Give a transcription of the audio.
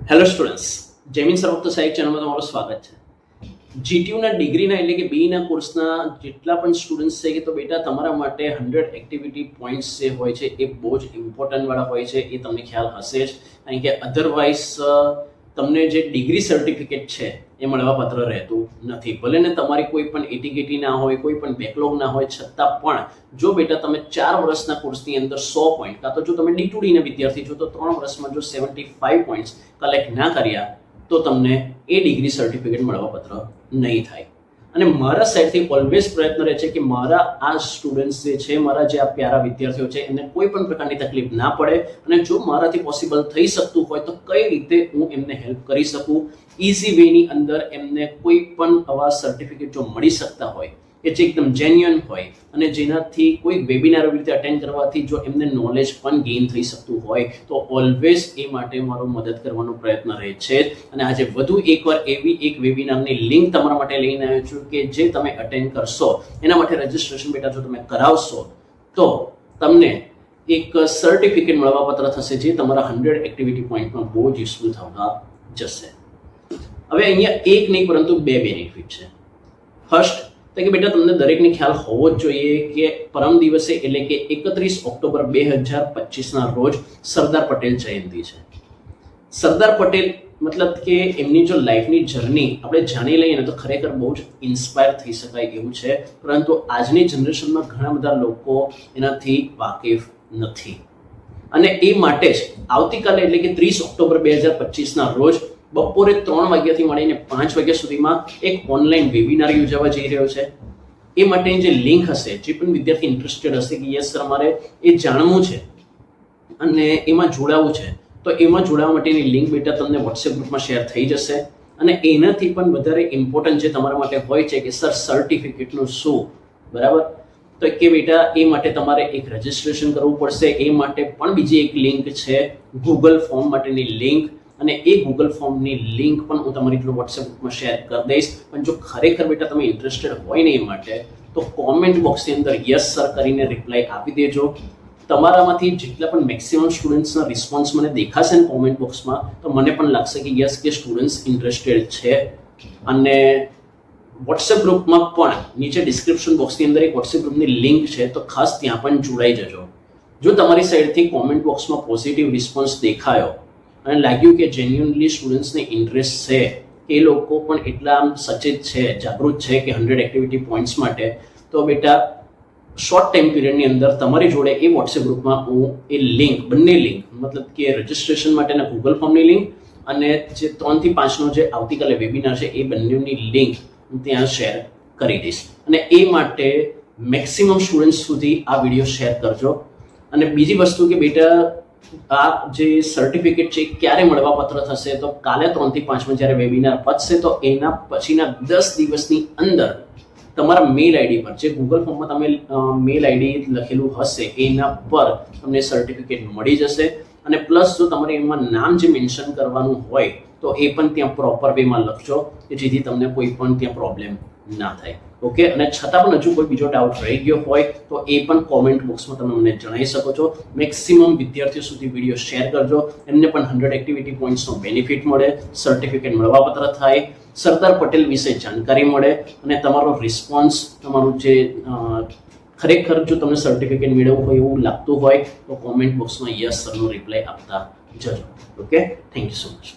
Hello students, Jaymin સર્વોક્ત સહાયક ચેનલમાં તમારું સ્વાગત છે. જીટીયુના ડિગ્રીના એટલે કે બીના કોર્સના જેટલા પણ સ્ટુડન્ટ્સ છે કે તો બેટા તમારા માટે 100 એક્ટિવિટી પોઈન્ટ્સ જે હોય છે એ બહુ જ ઇમ્પોર્ટન્ટ વાળા હોય છે, એ તમને ખ્યાલ હશે જ. કારણ કે અધરવાઇઝ તમને જે ડિગ્રી સર્ટિફિકેટ છે એ મળવાપાત્ર રહેતું નથી. ભલે ને તમારી કોઈ પણ એટીકેટી ના હોય, કોઈ પણ બેકલોગ ના હોય, છતાં પણ જો બેટા તમે 4 વર્ષના કોર્સની અંદર 100 પોઈન્ટ, કાં તો જો તમે ડી2ડીના વિદ્યાર્થી છો તો 3 વર્ષમાં જો 75 પોઈન્ટ્સ કલેક્ટ ના કર્યા તો તમને એ ડિગ્રી સર્ટિફિકેટ મળવાપાત્ર નહીં થાય. અને મારા સાઈડથી ઓલવેઝ પ્રયત્ન રહે છે કે મારા આ સ્ટુડન્ટ્સ જે છે, મારા જે આ પ્યારા વિદ્યાર્થીઓ છે, એમને કોઈ પણ પ્રકારની તકલીફ ના પડે, અને જો મારાથી પોસિબલ થઈ શકતું હોય તો કઈ રીતે હું એમને હેલ્પ કરી શકું, ઇઝી વેની અંદર એમને કોઈ પણ આવા સર્ટિફિકેટ જો મળી શકતા હોય કે જે એકદમ જેન્યુઅન હોય અને જેનાથી કોઈ વેબિનાર રીતે અટેન્ડ કરવાથી જો એમને નોલેજ પણ ગેઇન થઈ શકતું હોય તો ઓલવેઝ એ માટે મારો મદદ કરવાનો પ્રયત્ન રહે છે. અને આજે વધુ એકવાર એવી એક વેબિનારની લિંક તમારા માટે લઈને આવ્યો છું કે જે તમે અટેન્ડ કરશો, એના માટે રજિસ્ટ્રેશન બેટા જો તમે કરાવશો તો તમને એક સર્ટિફિકેટ મળવાપાત્ર થશે જે તમારા 100 એક્ટિવિટી પોઈન્ટમાં બહુ જ યુઝફુલ થવા જશે. હવે અહીંયા એક નહીં પરંતુ 2 બેનિફિટ છે. ફર્સ્ટ તો કે બેટા તમને દરેકને ખ્યાલ હોવો જ જોઈએ કે પરમ દિવસે એટલે કે 31 ઓક્ટોબર 2025ના રોજ સરદાર પટેલ જયંતિ છે. સરદાર પટેલ મતલબ કે એમની જો લાઈફની જર્ની આપણે જાણી લઈએ ને તો ખરેખર બહુ જ ઇન્સ્પાયર થઈ શકાય એવું છે, પરંતુ આજની જનરેશનમાં ઘણા બધા લોકો એનાથી વાકેફ નથી. અને એ માટે જ આવતીકાલે એટલે કે 30 ઓક્ટોબર 2025ના રોજ બપોરે 3 વાગ્યાથી મળીને 5 વાગ્યા સુધીમાં એક ઓનલાઈન વેબિનાર યોજવા જઈ રહ્યો છે. એ માટેની જે લિંક હશે, જે પણ વિદ્યાર્થી ઇન્ટરેસ્ટેડ હશે કે યસ સર અમારે એ જાણવું છે અને એમાં જોડાવું છે, તો એમાં જોડાવા માટેની લિંક બેટા તમને વોટ્સએપ ગ્રુપમાં શેર થઈ જશે. અને એનાથી પણ વધારે ઇમ્પોર્ટન્ટ જે તમારા માટે હોય છે કે સર સર્ટિફિકેટનું શું, બરાબર, તો કે બેટા એ માટે તમારે એક રજિસ્ટ્રેશન કરવું પડશે. એ માટે પણ બીજી એક લિંક છે, ગૂગલ ફોર્મ માટેની લિંક, અને એ ગૂગલ ફોર્મની લિંક પણ હું તમારી જોડે વોટ્સએપ ગ્રુપમાં શેર કરી દઈશ. પણ જો ખરેખર બેટા તમે ઇન્ટરેસ્ટેડ હોય ને એ માટે, તો કોમેન્ટ બોક્સની અંદર યસ સર કરીને રિપ્લાય આપી દેજો. તમારામાંથી જેટલા પણ મેક્સિમમ સ્ટુડન્ટ્સના રિસ્પોન્સ મને દેખાશે ને કોમેન્ટ બોક્સમાં, તો મને પણ લાગશે કે યસ કે સ્ટુડન્ટ્સ ઇન્ટરેસ્ટેડ છે. અને વોટ્સએપ ગ્રુપમાં પણ નીચે ડિસ્ક્રિપ્શન બોક્સની અંદર એક વોટ્સએપ ગ્રુપની લિંક છે, તો ખાસ ત્યાં પણ જોડાઈ જજો. જો તમારી સાઈડથી કોમેન્ટ બોક્સમાં પોઝિટિવ રિસ્પોન્સ દેખાયો અને લાગ્યું કે જેન્યુઅનલી સ્ટુડન્ટ્સને ઇન્ટરેસ્ટ છે, એ લોકો પણ એટલા સચેત છે, જાગૃત છે કે 100 એક્ટિવિટી પોઈન્ટ્સ માટે, તો બેટા શોર્ટ ટાઈમ પીરિયડની અંદર તમારી જોડે એ વોટ્સએપ ગ્રુપમાં હું એ લિંક, બંને લિંક મતલબ કે રજિસ્ટ્રેશન માટેના ગૂગલ ફોર્મની લિંક અને જે 3 થી 5નો જે આવતીકાલે વેબિનાર છે એ બંનેની લિંક હું ત્યાં શેર કરી દઈશ. અને એ માટે મેક્સિમમ સ્ટુડન્ટ્સ સુધી આ વિડીયો શેર કરજો. અને બીજી વસ્તુ કે બેટા આ જે સર્ટિફિકેટ છે ક્યારે મળવાપાત્ર થશે, તો કાલે 3 થી 5માં જ્યારે વેબિનાર પતશે તો એના પછીના 10 દિવસની અંદર તમારા મેલ આઈડી પર, જે ગૂગલ ફોર્મમાં તમે મેલ આઈડી લખેલું હશે એના પર તમને સર્ટિફિકેટ મળી જશે. અને પ્લસ જો તમારે એમાં નામ જે મેન્શન કરવાનું હોય તો એ પણ ત્યાં પ્રોપર વેમાં લખજો કે જેથી તમને કોઈ પણ ત્યાં પ્રોબ્લેમ ના થાય. ઓકે, અને છતાં પણ હજુ કોઈ બીજો ડાઉટ રહી ગયો હોય તો એ પણ કોમેન્ટ બોક્સમાં તમે મને જણાવી શકો છો. મેક્સિમમ વિદ્યાર્થીઓ સુધી વિડીયો શેર કરજો, એમને પણ 100 એક્ટિવિટી પોઈન્ટ્સનો બેનિફિટ મળે, સર્ટિફિકેટ મળવાપાત્ર થાય, સરદાર પટેલ વિશે જાણકારી મળે, અને તમારો રિસ્પોન્સ, તમારું જે ખરેખર જો તમને સર્ટિફિકેટ મેળવવું હોય એવું લાગતું હોય તો કોમેન્ટ બોક્સમાં યસ સરનો રિપ્લાય આપતા જજો. Okay, thank you so much.